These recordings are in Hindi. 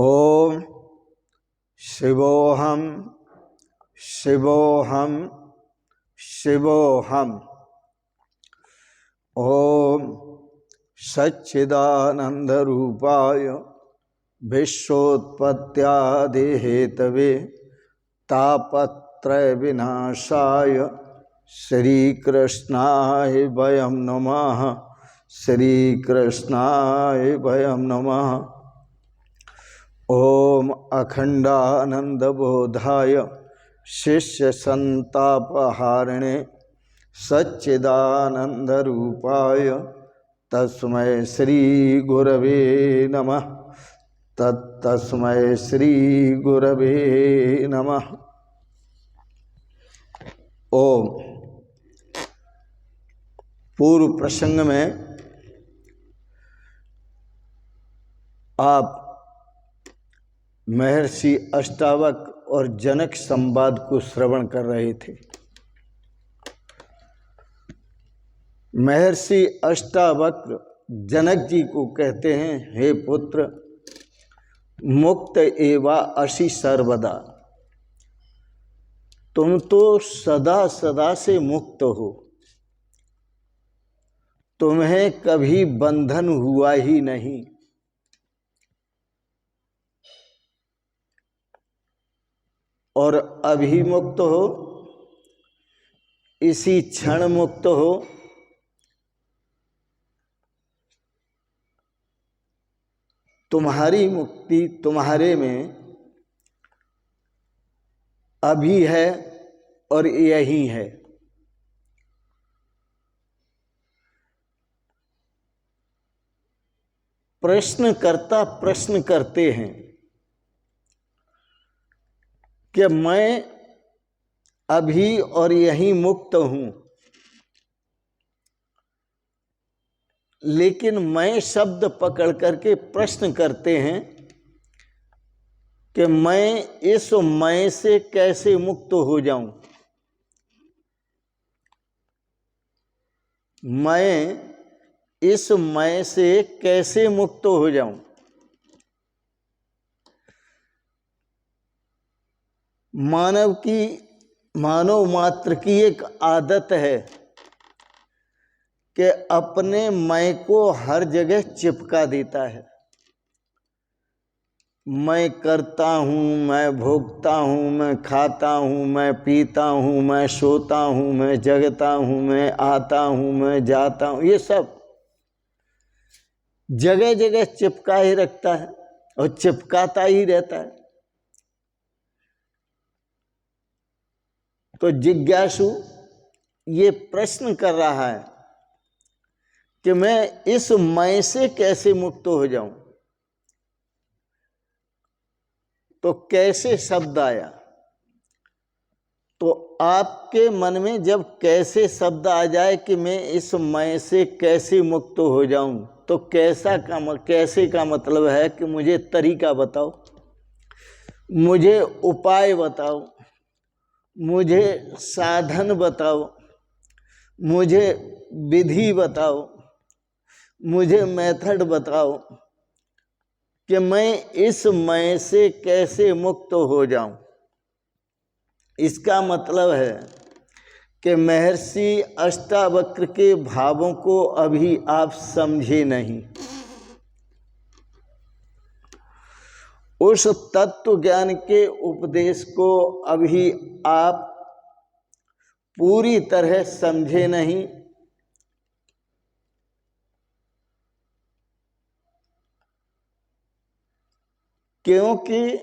ओम शिवोहम शिवोहम शिवोहम। ओम सच्चिदानंद रूपाय विश्वोत्पत्त्यादि हेतवे तापत्रय विनाशाय श्री कृष्णाय वयं नमः। श्री कृष्णाय वयं नमः। ओम अखंडानंद बोधाय शिष्य संतापहारिणे सच्चिदानंद रूपाय तस्मै श्री गुरवे नमः। तस्मै श्री गुरवे नमः। ओम। पूर्व प्रसंग में आप महर्षि अष्टावक और जनक संवाद को श्रवण कर रहे थे। महर्षि अष्टावक्र जनक जी को कहते हैं, हे पुत्र, मुक्त एवा असि सर्वदा। तुम तो सदा सदा से मुक्त हो, तुम्हें कभी बंधन हुआ ही नहीं। और अभी मुक्त हो, इसी क्षण मुक्त हो। तुम्हारी मुक्ति तुम्हारे में अभी है और यही है। प्रश्नकर्ता प्रश्न करते हैं कि मैं अभी और यहीं मुक्त हूं, लेकिन मैं शब्द पकड़ करके प्रश्न करते हैं कि मैं इस मैं से कैसे मुक्त हो जाऊं। मैं इस मैं से कैसे मुक्त हो जाऊं। मानव मात्र की एक आदत है कि अपने मैं को हर जगह चिपका देता है। मैं करता हूं, मैं भोगता हूं, मैं खाता हूं, मैं पीता हूं, मैं सोता हूं, मैं जगता हूं, मैं आता हूं, मैं जाता हूं, ये सब जगह जगह चिपका ही रखता है और चिपकाता ही रहता है। तो जिज्ञासु ये प्रश्न कर रहा है कि मैं इस मैं से कैसे मुक्त हो जाऊं। तो कैसे शब्द आया? तो आपके मन में जब कैसे शब्द आ जाए कि मैं इस मैं से कैसे मुक्त हो जाऊं, तो कैसे का मतलब है कि मुझे तरीका बताओ, मुझे उपाय बताओ, मुझे साधन बताओ, मुझे विधि बताओ, मुझे मेथड बताओ कि मैं इस मैं से कैसे मुक्त हो जाऊं। इसका मतलब है कि महर्षि अष्टावक्र के भावों को अभी आप समझे नहीं। उस तत्व ज्ञान के उपदेश को अभी आप पूरी तरह समझे नहीं। क्योंकि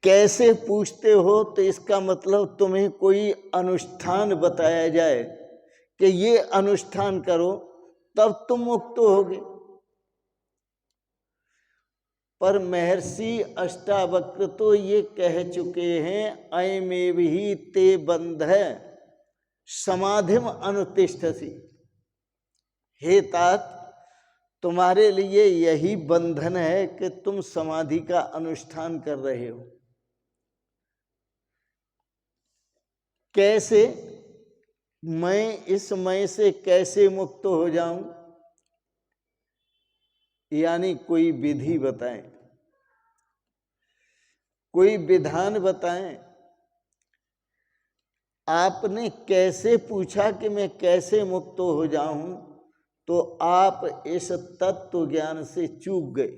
कैसे पूछते हो तो इसका मतलब तुम्हें कोई अनुष्ठान बताया जाए कि ये अनुष्ठान करो तब तुम मुक्त होगे। पर महर्षि अष्टावक्र तो ये कह चुके हैं, अयमेव ही ते बंध समाधिम अनुतिष्ठसि। हे तात, तुम्हारे लिए यही बंधन है कि तुम समाधि का अनुष्ठान कर रहे हो। कैसे? मैं इस मैं से कैसे मुक्त हो जाऊं? यानी कोई विधि बताएं, कोई विधान बताएं। आपने कैसे पूछा कि मैं कैसे मुक्त हो जाऊं, तो आप इस तत्व ज्ञान से चूक गए,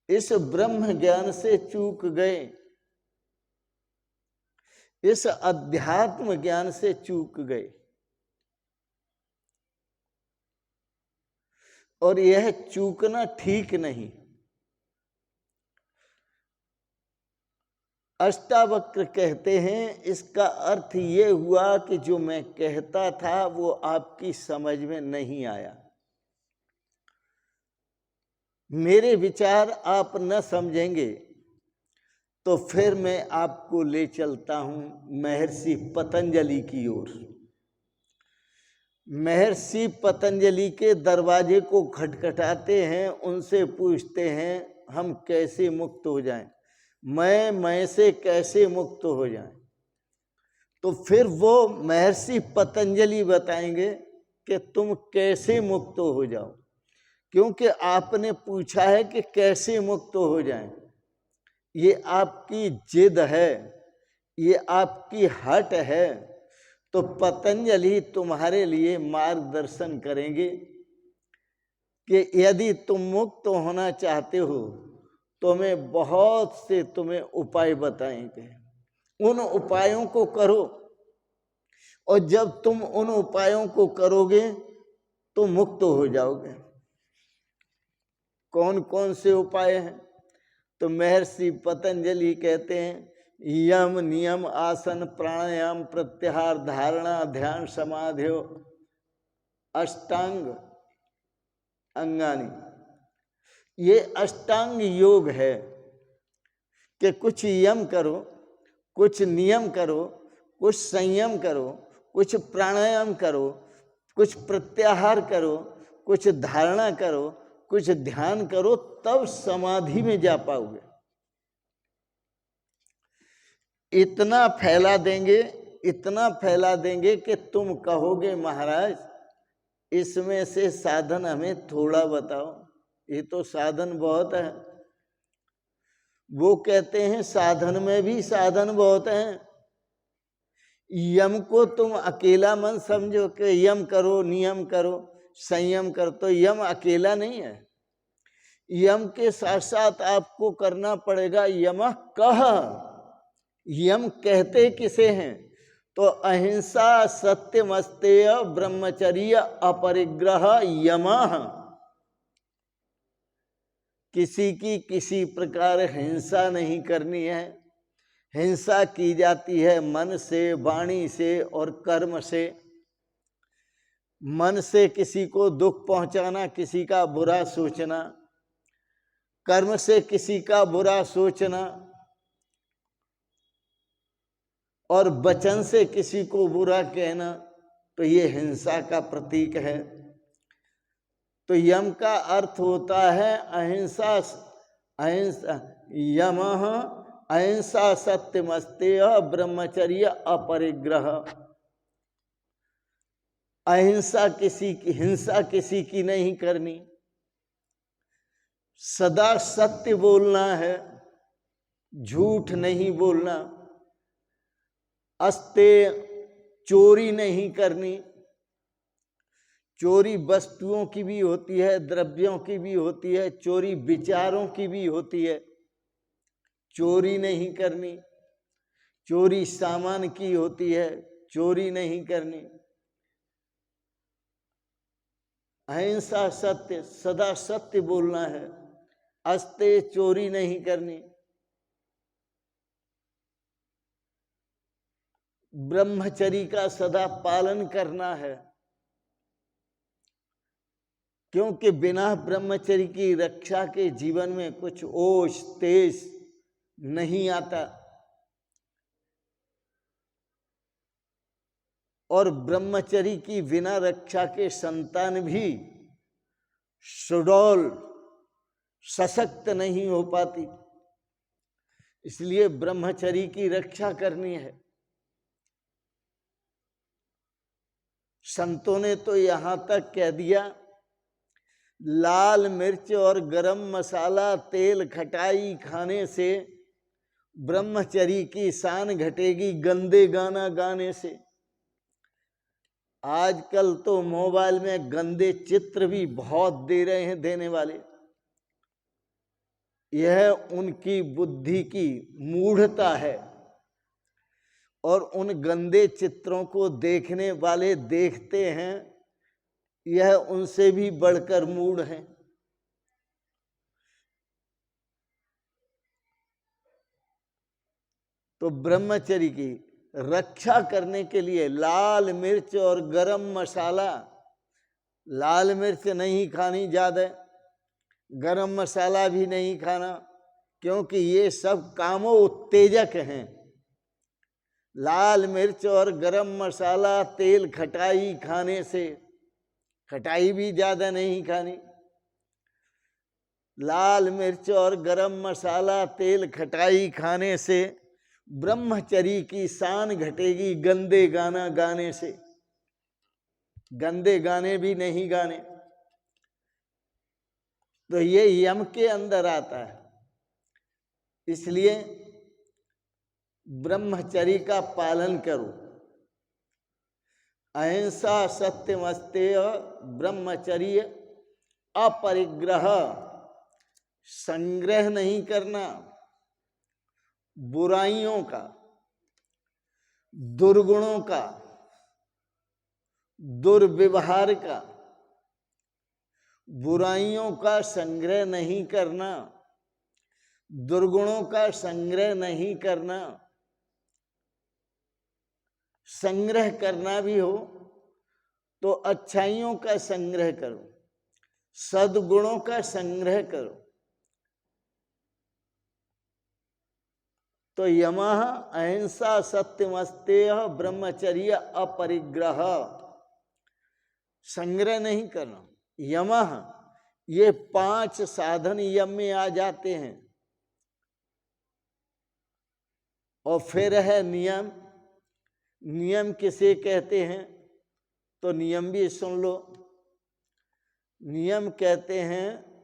इस ब्रह्म ज्ञान से चूक गए, इस अध्यात्म ज्ञान से चूक गए। और यह चूकना ठीक नहीं। अष्टावक्र कहते हैं इसका अर्थ ये हुआ कि जो मैं कहता था वो आपकी समझ में नहीं आया, मेरे विचार आप न समझेंगे, तो फिर मैं आपको ले चलता हूं महर्षि पतंजलि की ओर। महर्षि पतंजलि के दरवाजे को खटखटाते हैं, उनसे पूछते हैं हम कैसे मुक्त हो जाएं, मैं से कैसे मुक्त हो जाएं। तो फिर वो महर्षि पतंजलि बताएंगे कि तुम कैसे मुक्त हो जाओ, क्योंकि आपने पूछा है कि कैसे मुक्त हो जाएं। ये आपकी जिद है, ये आपकी हट है। तो पतंजलि तुम्हारे लिए मार्गदर्शन करेंगे कि यदि तुम मुक्त होना चाहते हो तो मैं बहुत से तुम्हें उपाय बताएंगे, उन उपायों को करो। और जब तुम उन उपायों को करोगे तो मुक्त हो जाओगे। कौन कौन से उपाय हैं? तो महर्षि पतंजलि कहते हैं यम नियम आसन प्राणायाम प्रत्याहार धारणा ध्यान समाधियो अष्टांग अंगानी। ये अष्टांग योग है कि कुछ यम करो, कुछ नियम करो, कुछ संयम करो, कुछ प्राणायाम करो, कुछ प्रत्याहार करो, कुछ धारणा करो, कुछ ध्यान करो, तब समाधि में जा पाओगे। इतना फैला देंगे, इतना फैला देंगे कि तुम कहोगे महाराज इसमें से साधन हमें थोड़ा बताओ, ये तो साधन बहुत है। वो कहते हैं साधन में भी साधन बहुत हैं। यम को तुम अकेला मन समझो कि यम करो, नियम करो, संयम करो, तो यम अकेला नहीं है। यम के साथ साथ आपको करना पड़ेगा यमः कह। यम कहते किसे हैं? तो अहिंसा सत्यमस्तेय ब्रह्मचर्य अपरिग्रह यमः। किसी की किसी प्रकार हिंसा नहीं करनी है। हिंसा की जाती है मन से, वाणी से और कर्म से। मन से किसी को दुख पहुंचाना, किसी का बुरा सोचना, कर्म से किसी का बुरा सोचना, और वचन से किसी को बुरा कहना, तो ये हिंसा का प्रतीक है। तो यम का अर्थ होता है अहिंसा। अहिंसा यमः अहिंसा सत्यमस्तेय ब्रह्मचर्य अपरिग्रह। अहिंसा किसी की, हिंसा किसी की नहीं करनी, सदा सत्य बोलना है, झूठ नहीं बोलना, अस्ते चोरी नहीं करनी। चोरी वस्तुओं की भी होती है, द्रव्यों की भी होती है, चोरी विचारों की भी होती है, चोरी नहीं करनी। चोरी सामान की होती है, चोरी नहीं करनी। अहिंसा सत्य, सदा सत्य बोलना है, अस्ते चोरी नहीं करनी। ब्रह्मचर्य का सदा पालन करना है, क्योंकि बिना ब्रह्मचर्य की रक्षा के जीवन में कुछ ओज तेज नहीं आता। और ब्रह्मचर्य की बिना रक्षा के संतान भी सुडौल सशक्त नहीं हो पाती। इसलिए ब्रह्मचर्य की रक्षा करनी है। संतों ने तो यहां तक कह दिया लाल मिर्च और गरम मसाला तेल खटाई खाने से ब्रह्मचर्य की शान घटेगी गंदे गाना गाने से। आजकल तो मोबाइल में गंदे चित्र भी बहुत दे रहे हैं देने वाले। यह उनकी बुद्धि की मूढ़ता है और उन गंदे चित्रों को देखने वाले देखते हैं, यह उनसे भी बढ़कर मूढ़ हैं। तो ब्रह्मचर्य की रक्षा करने के लिए लाल मिर्च और गरम मसाला, लाल मिर्च नहीं खानी ज्यादा, गरम मसाला भी नहीं खाना, क्योंकि ये सब कामो उत्तेजक हैं। लाल मिर्च और गरम मसाला तेल खटाई खाने से, खटाई भी ज्यादा नहीं खानी। लाल मिर्च और गरम मसाला तेल खटाई खाने से ब्रह्मचर्य की शान घटेगी गंदे गाना गाने से। गंदे गाने भी नहीं गाने। तो ये यम के अंदर आता है। इसलिए ब्रह्मचर्य का पालन करो। अहिंसा सत्यमस्तेय ब्रह्मचर्य अपरिग्रह, संग्रह नहीं करना बुराइयों का, दुर्गुणों का, दुर्व्यवहार का, बुराइयों का संग्रह नहीं करना, दुर्गुणों का संग्रह नहीं करना। संग्रह करना भी हो तो अच्छाइयों का संग्रह करो, सद्गुणों का संग्रह करो। तो यमः अहिंसा सत्यमस्तेय ब्रह्मचर्य अपरिग्रह, संग्रह नहीं करना। यमः, ये 5 साधन यम में आ जाते हैं। और फिर है नियम। नियम किसे कहते हैं तो नियम भी सुन लो। नियम कहते हैं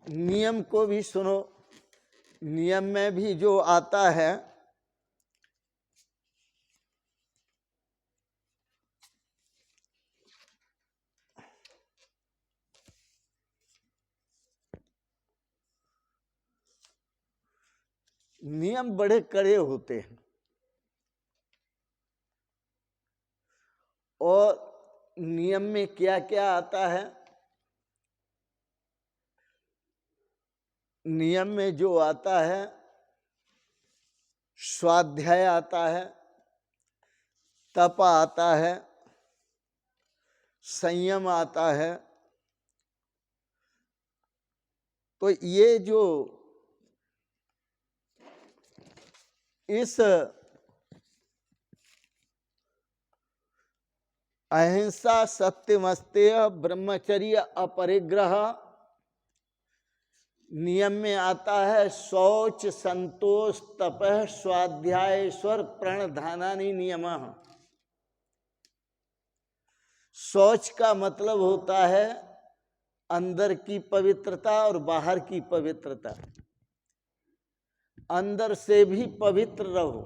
नियम को भी सुनो। नियम में भी जो आता है नियम बड़े कड़े होते हैं। और नियम में क्या क्या आता है? नियम में जो आता है, स्वाध्याय आता है, तप आता है, संयम आता है। तो ये जो इस अहिंसा सत्यमस्तेय ब्रह्मचर्य अपरिग्रह नियम में आता है शौच संतोष तपः स्वाध्याय स्वर प्रणधानानि नियमः। शौच का मतलब होता है अंदर की पवित्रता और बाहर की पवित्रता। अंदर से भी पवित्र रहो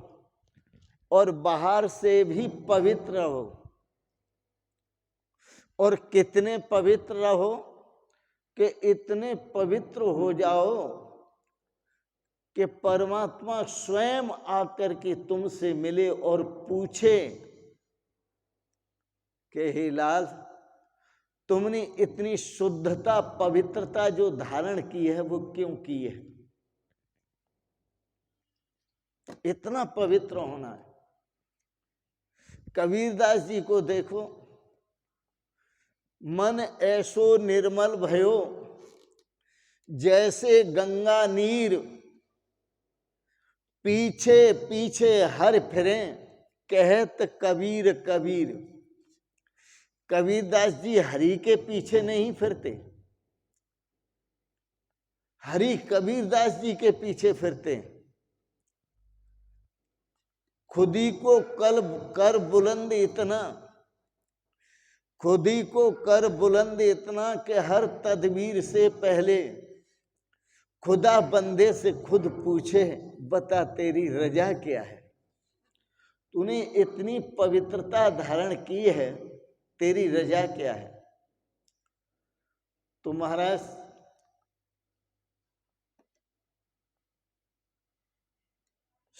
और बाहर से भी पवित्र रहो। और कितने पवित्र रहो कि इतने पवित्र हो जाओ कि परमात्मा स्वयं आकर के तुमसे मिले और पूछे कि हे लाल, तुमने इतनी शुद्धता पवित्रता जो धारण की है वो क्यों की है? इतना पवित्र होना है। कबीरदास जी को देखो, मन ऐसो निर्मल भयो जैसे गंगा नीर, पीछे पीछे हर फिरे कहत कबीर कबीर। कबीरदास जी हरि के पीछे नहीं फिरते, हरि कबीरदास जी के पीछे फिरते हैं। खुदी को कल कर बुलंद इतना, खुदी को कर बुलंद इतना कि हर तदबीर से पहले खुदा बंदे से खुद पूछे, बता तेरी रजा क्या है। तूने इतनी पवित्रता धारण की है, तेरी रजा क्या है। तो महाराज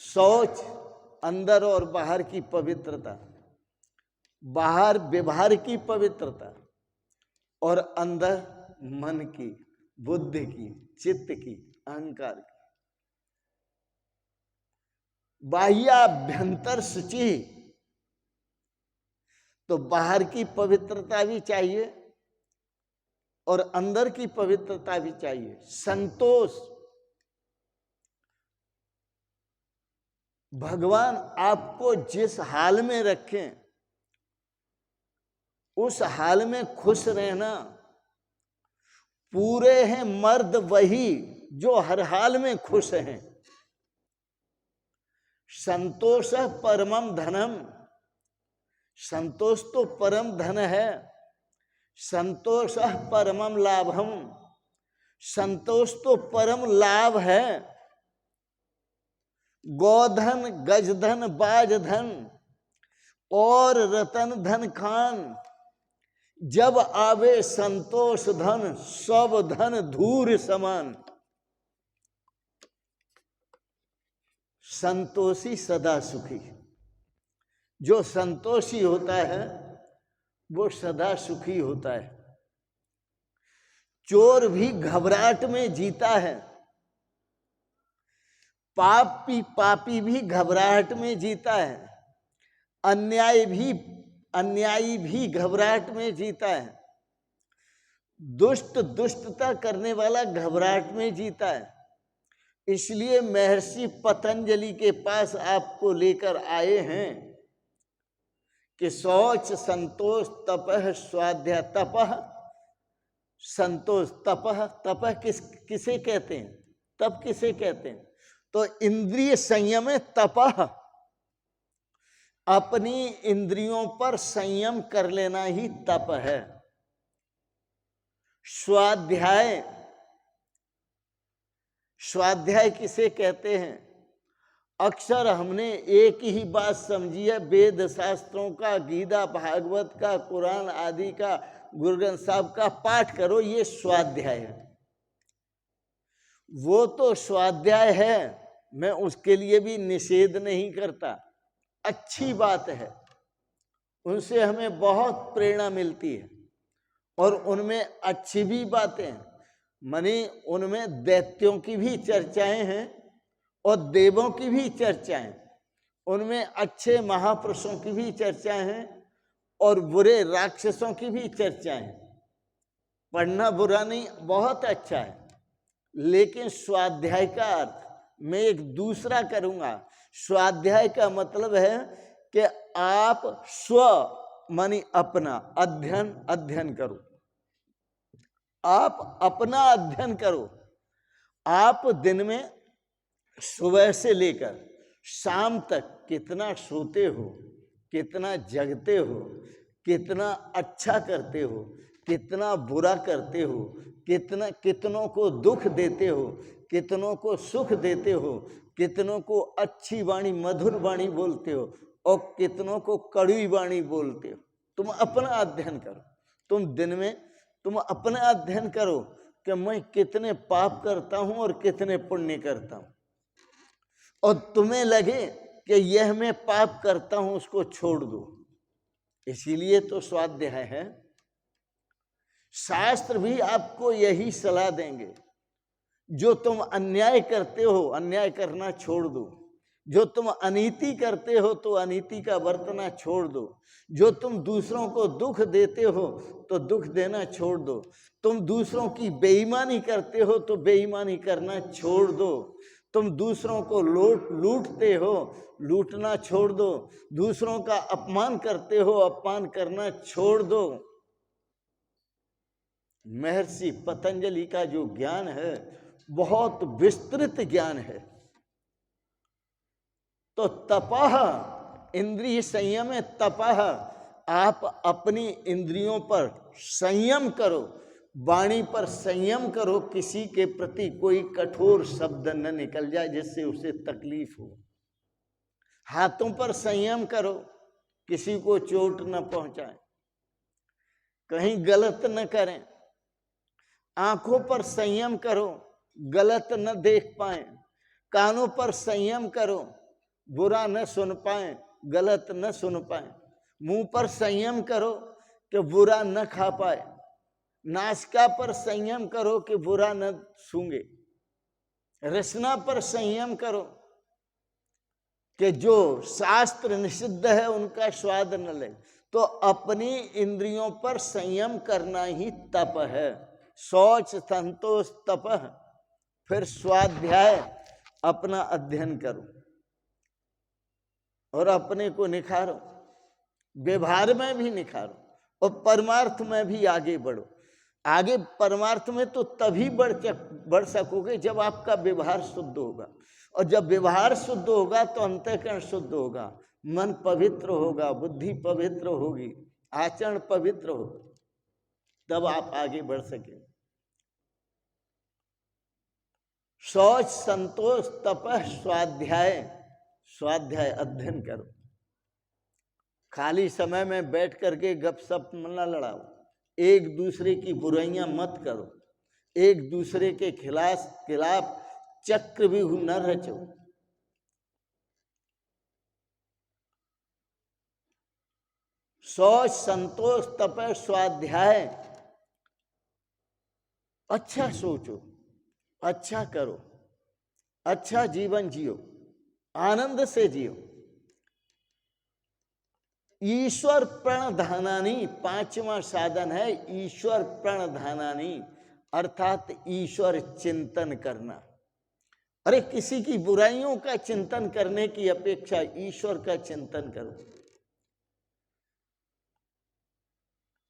शौच अंदर और बाहर की पवित्रता, बाहर व्यवहार की पवित्रता और अंदर मन की, बुद्धि की, चित्त की, अहंकार की। बाह्याभ्यंतर शुचि, तो बाहर की पवित्रता भी चाहिए और अंदर की पवित्रता भी चाहिए। संतोष, भगवान आपको जिस हाल में रखें उस हाल में खुश रहना। पूरे हैं मर्द वही जो हर हाल में खुश हैं। संतोष परमम धनम, संतोष तो परम धन है। संतोष परमम लाभम, संतोष तो परम लाभ है। गोधन, गजधन, बाजधन और रतन धन खान, जब आवे संतोष धन, सब धन धूर समान। संतोषी सदा सुखी, जो संतोषी होता है वो सदा सुखी होता है। चोर भी घबराहट में जीता है, पापी भी घबराहट में जीता है, अन्यायी भी घबराहट में जीता है, दुष्टता करने वाला घबराहट में जीता है। इसलिए महर्षि पतंजलि के पास आपको लेकर आए हैं कि शौच, संतोष, तपः, स्वाध्याय। तपः संतोष, तपः किसे कहते हैं, तप किसे कहते हैं? तो इंद्रिय संयम है तपः। अपनी इंद्रियों पर संयम कर लेना ही तप है। स्वाध्याय, स्वाध्याय किसे कहते हैं? अक्सर हमने एक ही बात समझी है, वेद शास्त्रों का, गीता भागवत का, कुरान आदि का, गुरु ग्रंथ साहब का पाठ करो, ये स्वाध्याय है। वो तो स्वाध्याय है, मैं उसके लिए भी निषेध नहीं करता, अच्छी बात है, उनसे हमें बहुत प्रेरणा मिलती है और उनमें अच्छी भी बातें हैं। माने उनमें दैत्यों की भी चर्चाएं हैं और देवों की भी चर्चाएं, उनमें अच्छे महापुरुषों की भी चर्चाएं हैं और बुरे राक्षसों की भी चर्चाएं। पढ़ना बुरा नहीं, बहुत अच्छा है, लेकिन स्वाध्याय का अर्थ मैं एक दूसरा करूंगा। स्वाध्याय का मतलब है कि आप स्व मानी अपना अध्ययन करो, आप अपना अध्ययन करो। आप दिन में सुबह से लेकर शाम तक कितना सोते हो, कितना जगते हो, कितना अच्छा करते हो, कितना बुरा करते हो, कितनों को दुख देते हो, कितनों को सुख देते हो, कितनों को अच्छी वाणी मधुर वाणी बोलते हो और कितनों को कड़वी वाणी बोलते हो। तुम अपना अध्ययन करो। तुम दिन में तुम अपना अध्ययन करो कि मैं कितने पाप करता हूं और कितने पुण्य करता हूं, और तुम्हें लगे कि यह मैं पाप करता हूं, उसको छोड़ दो। इसीलिए तो स्वाध्याय है। शास्त्र भी आपको यही सलाह देंगे, जो तुम अन्याय करते हो अन्याय करना छोड़ दो, जो तुम अनीति करते हो तो अनीति का बरतना छोड़ दो, जो तुम दूसरों को दुख देते हो तो दुख देना छोड़ दो, तुम दूसरों की बेईमानी करते हो तो बेईमानी करना छोड़ दो, तुम दूसरों को लूटते हो लूटना छोड़ दो, दूसरों का अपमान करते हो अपमान करना छोड़ दो। महर्षि पतंजलि का जो ज्ञान है बहुत विस्तृत ज्ञान है। तो तपः इंद्रिय संयम है। तपः आप अपनी इंद्रियों पर संयम करो, वाणी पर संयम करो, किसी के प्रति कोई कठोर शब्द न निकल जाए जिससे उसे तकलीफ हो। हाथों पर संयम करो, किसी को चोट न पहुंचाए, कहीं गलत न करें। आंखों पर संयम करो, गलत न देख पाए। कानों पर संयम करो, बुरा न सुन पाए, गलत न सुन पाए। मुंह पर संयम करो कि बुरा न खा पाए। नासिका पर संयम करो कि बुरा न सूंघे। रसना पर संयम करो कि जो शास्त्र निषिद्ध है उनका स्वाद न ले। तो अपनी इंद्रियों पर संयम करना ही तप है। शौच, संतोष, तपः। फिर स्वाध्याय, अपना अध्ययन करो और अपने को निखारो, व्यवहार में भी निखारो और परमार्थ में भी आगे बढ़ो। आगे परमार्थ में तो तभी बढ़ सकोगे जब आपका व्यवहार शुद्ध होगा, और जब व्यवहार शुद्ध होगा तो अंतःकरण शुद्ध होगा, मन पवित्र होगा, बुद्धि पवित्र होगी, आचरण पवित्र होगा, तब आप आगे बढ़ सकेंगे। शौच, संतोष, तपः, स्वाध्याय। स्वाध्याय अध्ययन करो। खाली समय में बैठ करके गपशप न लड़ाओ, एक दूसरे की बुराइयां मत करो, एक दूसरे के खिलाफ चक्रव्यूह न रचो। शौच, संतोष, तपः, स्वाध्याय। अच्छा सोचो, अच्छा करो, अच्छा जीवन जियो, आनंद से जियो। ईश्वर प्रणधानानि, पांचवा साधन है ईश्वर प्रणधानानि, अर्थात ईश्वर चिंतन करना। अरे किसी की बुराइयों का चिंतन करने की अपेक्षा ईश्वर का चिंतन करो।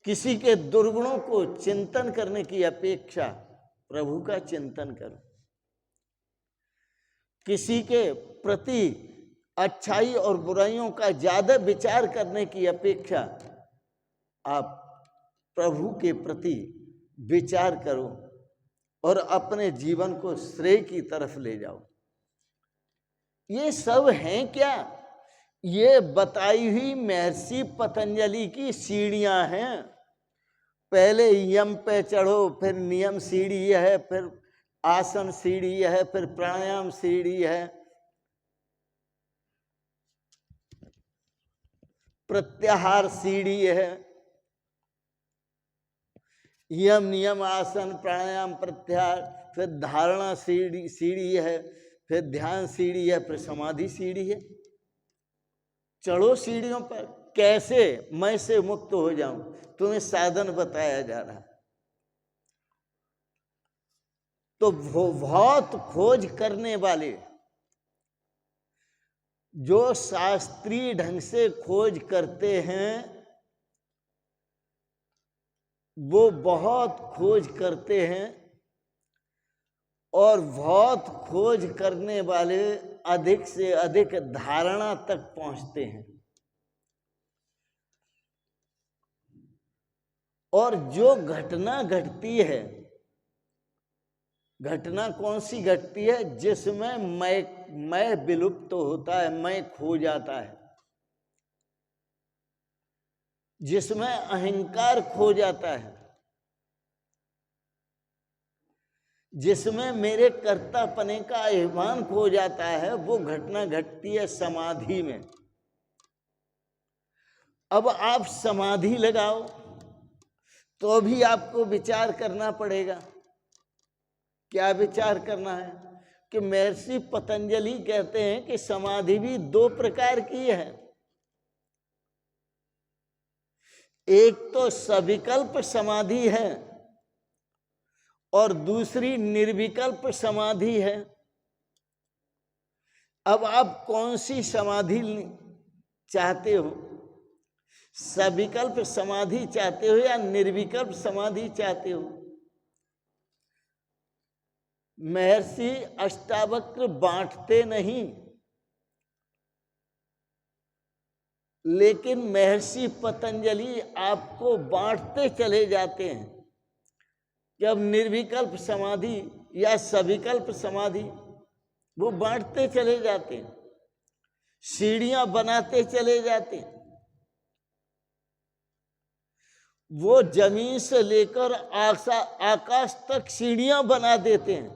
किसी के दुर्गुणों को चिंतन करने की अपेक्षा प्रभु का चिंतन करो। किसी के प्रति अच्छाई और बुराइयों का ज्यादा विचार करने की अपेक्षा आप प्रभु के प्रति विचार करो और अपने जीवन को श्रेय की तरफ ले जाओ। ये सब हैं क्या? ये बताई हुई महर्षि पतंजलि की सीढ़ियां हैं। पहले यम पे चढ़ो, फिर नियम सीढ़ी है, फिर आसन सीढ़ी है, फिर प्राणायाम सीढ़ी है, प्रत्याहार सीढ़ी है, यम, नियम, आसन, प्राणायाम, प्रत्याहार, फिर धारणा सीढ़ी है, फिर ध्यान सीढ़ी है, फिर समाधि सीढ़ी है। चढ़ो सीढ़ियों पर। कैसे मैं से मुक्त हो जाऊं, तुम्हें साधन बताया जा रहा है। तो बहुत खोज करने वाले, जो शास्त्रीय ढंग से खोज करते हैं, वो बहुत खोज करते हैं, और बहुत खोज करने वाले अधिक से अधिक धारणा तक पहुंचते हैं। और जो घटना घटती है, घटना कौन सी घटती है? जिसमें मैं विलुप्त होता है, मैं खो जाता है, जिसमें अहंकार खो जाता है, जिसमें मेरे कर्तापने का अभिमान खो जाता है, वो घटना घटती है समाधि में। अब आप समाधि लगाओ तो भी आपको विचार करना पड़ेगा। क्या विचार करना है? कि महर्षि पतंजलि कहते हैं कि समाधि भी दो प्रकार की है। एक तो सविकल्प समाधि है और दूसरी निर्विकल्प समाधि है। अब आप कौन सी समाधि चाहते हो? सविकल्प समाधि चाहते हो या निर्विकल्प समाधि चाहते हो? महर्षि अष्टावक्र बांटते नहीं, लेकिन महर्षि पतंजलि आपको बांटते चले जाते हैं कि अब निर्विकल्प समाधि या सविकल्प समाधि, वो बांटते चले जाते हैं, सीढ़ियां बनाते चले जाते हैं। वो जमीन से लेकर आकाश तक सीढ़ियां बना देते हैं।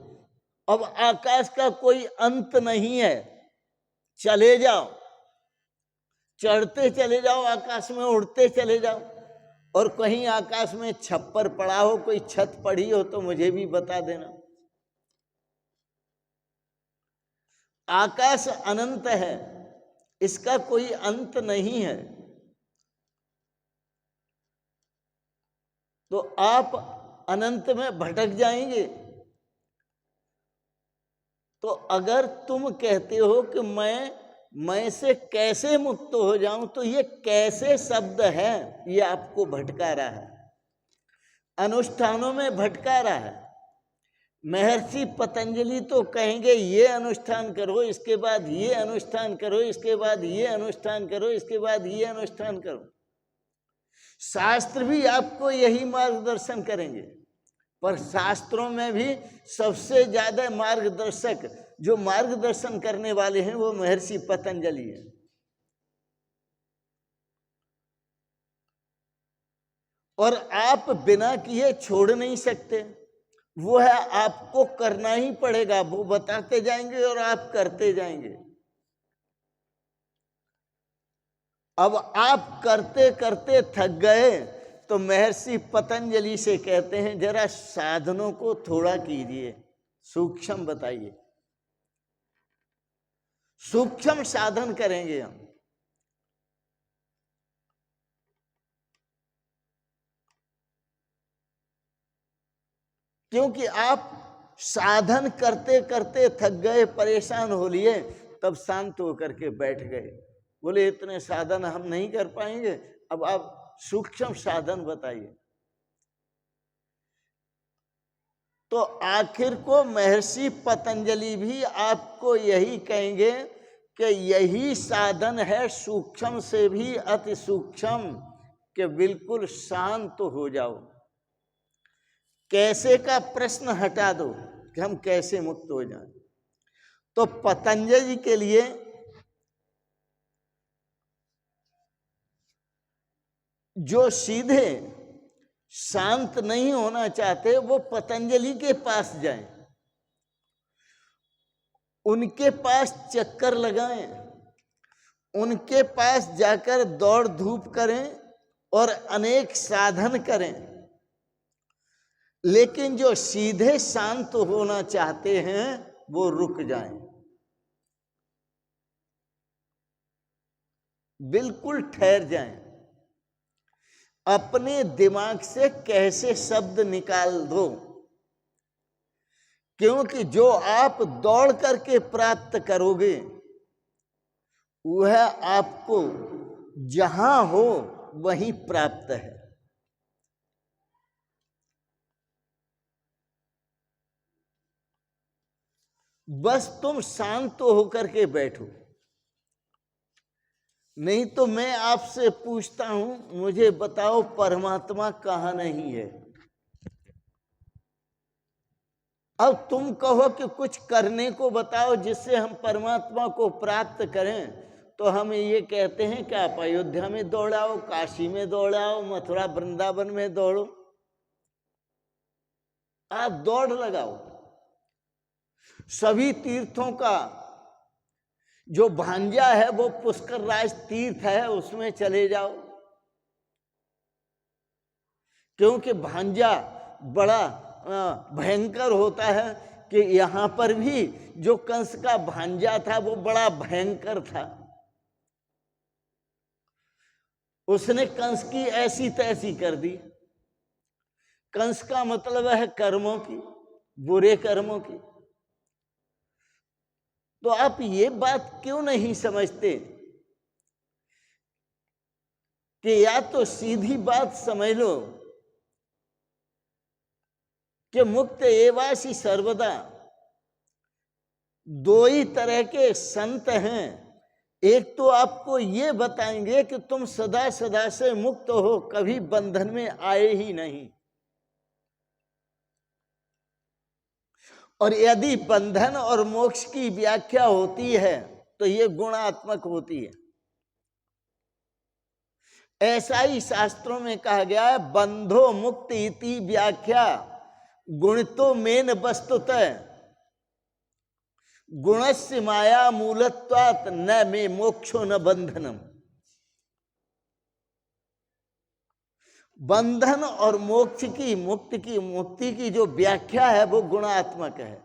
अब आकाश का कोई अंत नहीं है, चले जाओ, चढ़ते चले जाओ, आकाश में उड़ते चले जाओ। और कहीं आकाश में छप्पर पड़ा हो, कोई छत पड़ी हो तो मुझे भी बता देना। आकाश अनंत है, इसका कोई अंत नहीं है। तो आप अनंत में भटक जाएंगे। तो अगर तुम कहते हो कि मैं से कैसे मुक्त हो जाऊं, तो ये कैसे शब्द है, ये आपको भटका रहा है, अनुष्ठानों में भटका रहा है। महर्षि पतंजलि तो कहेंगे ये अनुष्ठान करो, इसके बाद ये अनुष्ठान करो, इसके बाद ये अनुष्ठान करो, इसके बाद ये अनुष्ठान करो। शास्त्र भी आपको यही मार्गदर्शन करेंगे, पर शास्त्रों में भी सबसे ज्यादा मार्गदर्शक, जो मार्गदर्शन करने वाले हैं, वो महर्षि पतंजलि है। और आप बिना किए छोड़ नहीं सकते, वो है आपको करना ही पड़ेगा। वो बताते जाएंगे और आप करते जाएंगे। अब आप करते करते थक गए तो महर्षि पतंजलि से कहते हैं जरा साधनों को थोड़ा कीजिए, सूक्ष्म बताइए। सूक्ष्म साधन करेंगे हम। क्योंकि आप साधन करते करते थक गए, परेशान हो लिए, तब शांत होकर के बैठ गए, बोले इतने साधन हम नहीं कर पाएंगे, अब आप सूक्ष्म साधन बताइए। तो आखिर को महर्षि पतंजलि भी आपको यही कहेंगे कि यही साधन है सूक्ष्म से भी अति सूक्ष्म, कि बिल्कुल शांत हो जाओ। कैसे का प्रश्न हटा दो कि हम कैसे मुक्त हो जाएं। तो पतंजलि के लिए जो सीधे शांत नहीं होना चाहते, वो पतंजलि के पास जाएं, उनके पास चक्कर लगाएं, उनके पास जाकर दौड़ धूप करें और अनेक साधन करें। लेकिन जो सीधे शांत होना चाहते हैं, वो रुक जाएं, बिल्कुल ठहर जाएं। अपने दिमाग से कैसे शब्द निकाल दो, क्योंकि जो आप दौड़ करके प्राप्त करोगे, वह आपको जहां हो वहीं प्राप्त है। बस तुम शांत होकर के बैठो। नहीं तो मैं आपसे पूछता हूं, मुझे बताओ परमात्मा कहां नहीं है। अब तुम कहो कि कुछ करने को बताओ जिससे हम परमात्मा को प्राप्त करें, तो हम ये कहते हैं कि आप अयोध्या में दौड़ाओ, काशी में दौड़ाओ, मथुरा वृंदावन में दौड़ो, आप दौड़ लगाओ। सभी तीर्थों का जो भांजा है वो पुष्कर राज तीर्थ है, उसमें चले जाओ, क्योंकि भांजा बड़ा भयंकर होता है। कि यहां पर भी जो कंस का भांजा था वो बड़ा भयंकर था, उसने कंस की ऐसी तैसी कर दी। कंस का मतलब है कर्मों की, बुरे कर्मों की। तो आप ये बात क्यों नहीं समझते कि या तो सीधी बात समझ लो कि मुक्त एवासी सर्वदा, दो ही तरह के संत हैं, एक तो आपको ये बताएंगे कि तुम सदा सदा से मुक्त हो, कभी बंधन में आए ही नहीं। और यदि बंधन और मोक्ष की व्याख्या होती है तो ये गुणात्मक होती है। ऐसा ही शास्त्रों में कहा गया है, बंधो मुक्त इति व्याख्या गुणितो मेन वस्तुतः गुणस्य माया मूलत्वात् न मे मोक्षो न बंधनम। बंधन और मोक्ष की मुक्ति की जो व्याख्या है वो गुणात्मक है।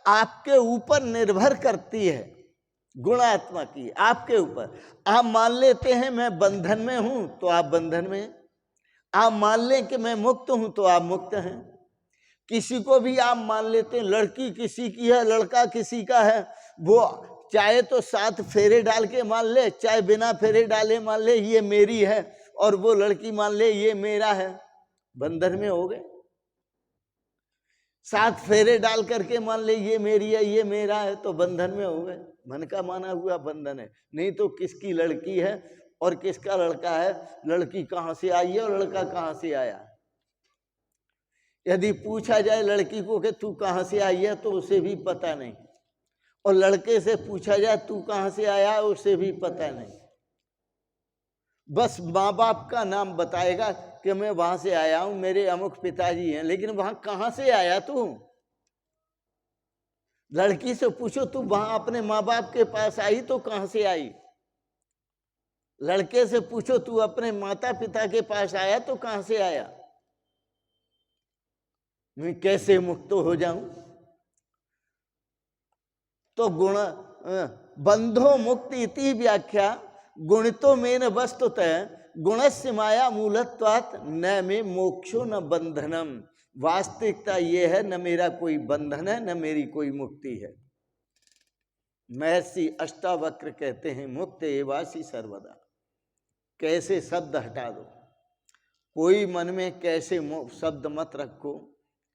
आपके ऊपर निर्भर करती है, गुणात्मक की आपके ऊपर। आप मान लेते हैं मैं बंधन में हूं तो आप बंधन में, आप मान लें कि मैं मुक्त हूं तो आप मुक्त हैं। किसी को भी आप मान लेते हैं, लड़की किसी की है, लड़का किसी का है, वो चाहे तो 7 फेरे डाल के मान ले, चाहे बिना फेरे डाले मान ले ये मेरी है, और वो लड़की मान ले ये मेरा है, बंधन में हो गए। 7 फेरे डाल करके मान ले ये मेरी है ये मेरा है, तो बंधन में हो गए। मन का माना हुआ बंधन है। नहीं तो किसकी लड़की है और किसका लड़का है, लड़की कहाँ से आई है और लड़का कहाँ से आया। यदि पूछा जाए लड़की को कि तू कहाँ से आई है तो उसे भी पता नहीं, और लड़के से पूछा जाए तू कहाँ से आया है उसे भी पता नहीं। बस माँ बाप का नाम बताएगा कि मैं वहां से आया हूं, मेरे अमुक पिताजी हैं, लेकिन वहां कहां से आया तू। लड़की से पूछो तू वहां अपने माँ बाप के पास आई तो कहां से आई। लड़के से पूछो तू अपने माता पिता के पास आया तो कहां से आया। मैं कैसे मुक्त हो जाऊं। तो गुण बंधो मुक्ति इति व्याख्या गुणितो मेन वस्तुतः गुणस्य माया मूलत्वात् न में मोक्षो न बंधनम। वास्तविकता ये है, न मेरा कोई बंधन है न मेरी कोई मुक्ति है। महर्षि अष्टावक्र कहते हैं मुक्त एवासी सर्वदा। कैसे शब्द हटा दो, कोई मन में कैसे शब्द मत रखो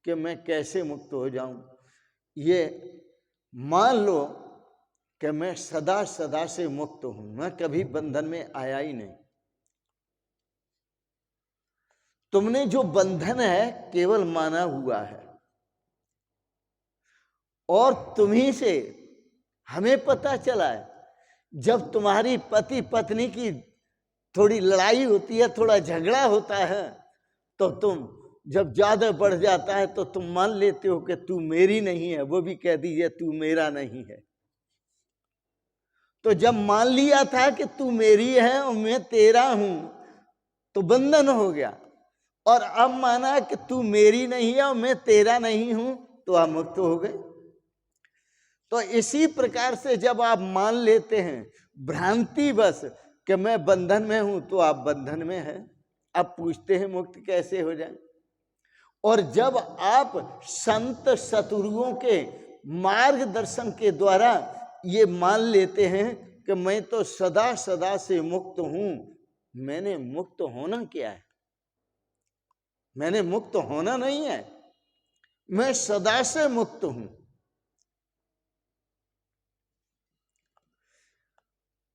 कि मैं कैसे मुक्त हो जाऊं। ये मान लो कि मैं सदा सदा से मुक्त हूं, मैं कभी बंधन में आया ही नहीं। तुमने जो बंधन है केवल माना हुआ है, और तुम्ही से हमें पता चला है। जब तुम्हारी पति पत्नी की थोड़ी लड़ाई होती है, थोड़ा झगड़ा होता है, तो तुम जब ज्यादा बढ़ जाता है तो तुम मान लेते हो कि तू मेरी नहीं है, वो भी कह दीजिए तू मेरा नहीं है। तो जब मान लिया था कि तू मेरी है और मैं तेरा हूं तो बंधन हो गया, और अब माना कि तू मेरी नहीं है और मैं तेरा नहीं हूं तो आप मुक्त हो गए। तो इसी प्रकार से जब आप मान लेते हैं भ्रांति बस कि मैं बंधन में हूं तो आप बंधन में हैं। अब पूछते हैं मुक्त कैसे हो जाए। और जब आप संत सतगुरुओं के मार्गदर्शन के द्वारा ये मान लेते हैं कि मैं तो सदा सदा से मुक्त हूं, मैंने मुक्त होना क्या है, मैंने मुक्त होना नहीं है, मैं सदा से मुक्त हूं।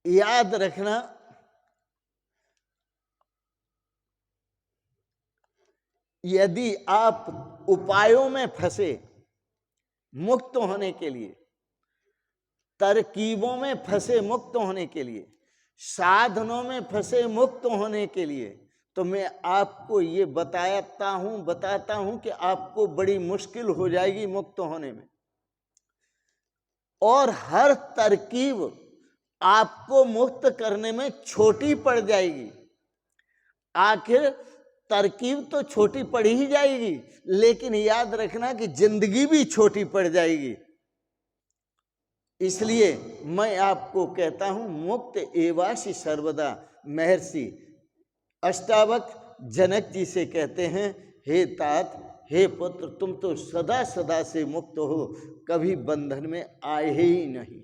याद रखना, यदि आप उपायों में फंसे मुक्त होने के लिए, तरकीबों में फंसे मुक्त होने के लिए, साधनों में फंसे मुक्त होने के लिए, तो मैं आपको ये बताता हूं कि आपको बड़ी मुश्किल हो जाएगी मुक्त होने में। और हर तरकीब आपको मुक्त करने में छोटी पड़ जाएगी। आखिर तरकीब तो छोटी पड़ ही जाएगी, लेकिन याद रखना कि जिंदगी भी छोटी पड़ जाएगी। इसलिए मैं आपको कहता हूं मुक्त एवासी सर्वदा। महर्षि अष्टावक्र जनक जी से कहते हैं, हे तात, हे पुत्र, तुम तो सदा सदा से मुक्त हो, कभी बंधन में आए ही नहीं।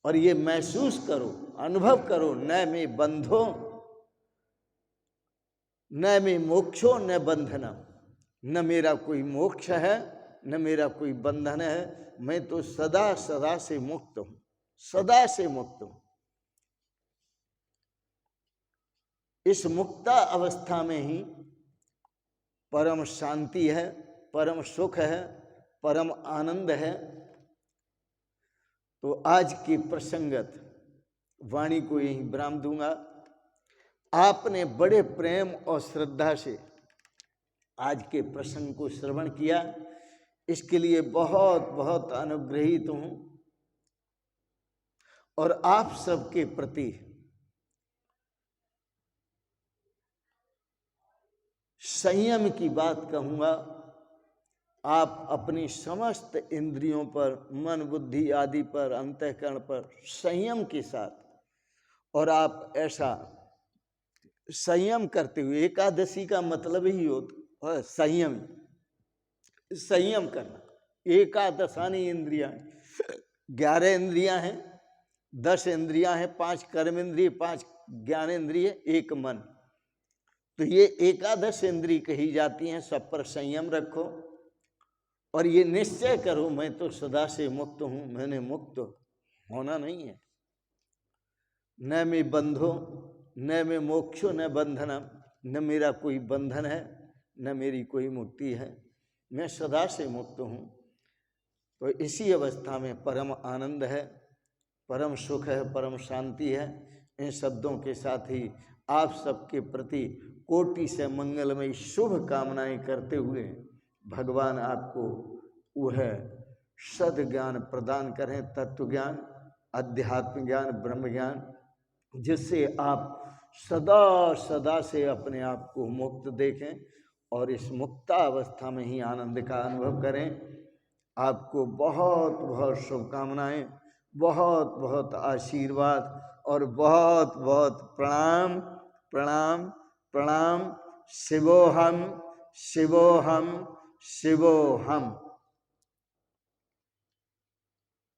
और ये महसूस करो, अनुभव करो, न में बंधो न में मोक्षो न बंधनम। न मेरा कोई मोक्ष है न मेरा कोई बंधन है, मैं तो सदा सदा से मुक्त हूं, सदा से मुक्त हूं। इस मुक्ता अवस्था में ही परम शांति है, परम सुख है, परम आनंद है। तो आज की प्रसंगत वाणी को यही विराम दूंगा। आपने बड़े प्रेम और श्रद्धा से आज के प्रसंग को श्रवण किया, इसके लिए बहुत बहुत अनुग्रहित हूं। और आप सबके प्रति संयम की बात कहूंगा। आप अपनी समस्त इंद्रियों पर, मन बुद्धि आदि पर, अंतःकरण पर संयम के साथ, और आप ऐसा संयम करते हुए, एकादशी का मतलब ही होता है संयम, संयम करना। एकादशानी इंद्रियां, 11 इंद्रियां हैं, 10 इंद्रियां हैं, 5 कर्म इंद्रिय, 5 ज्ञान इंद्रिय, 1 मन। तो ये एकादश इंद्रिय कही जाती हैं। सब पर संयम रखो और ये निश्चय करो, मैं तो सदा से मुक्त हूं, मैंने मुक्त होना नहीं है। न मैं बंधो न मैं मोक्षो न बंधनम, न मेरा कोई बंधन है न मेरी कोई मुक्ति है, मैं सदा से मुक्त हूं। तो इसी अवस्था में परम आनंद है, परम सुख है, परम शांति है। इन शब्दों के साथ ही आप सबके प्रति कोटि से मंगलमय शुभ कामनाएं करते हुए भगवान आपको वह सद ज्ञान प्रदान करें, तत्व ज्ञान, अध्यात्म ज्ञान, ब्रह्म ज्ञान, जिससे आप सदा सदा से अपने आप को मुक्त देखें और इस मुक्ता अवस्था में ही आनंद का अनुभव करें। आपको बहुत बहुत शुभकामनाएं, बहुत बहुत आशीर्वाद और बहुत बहुत प्रणाम प्रणाम प्रणाम। शिवोहम शिवोहम शिवोहम।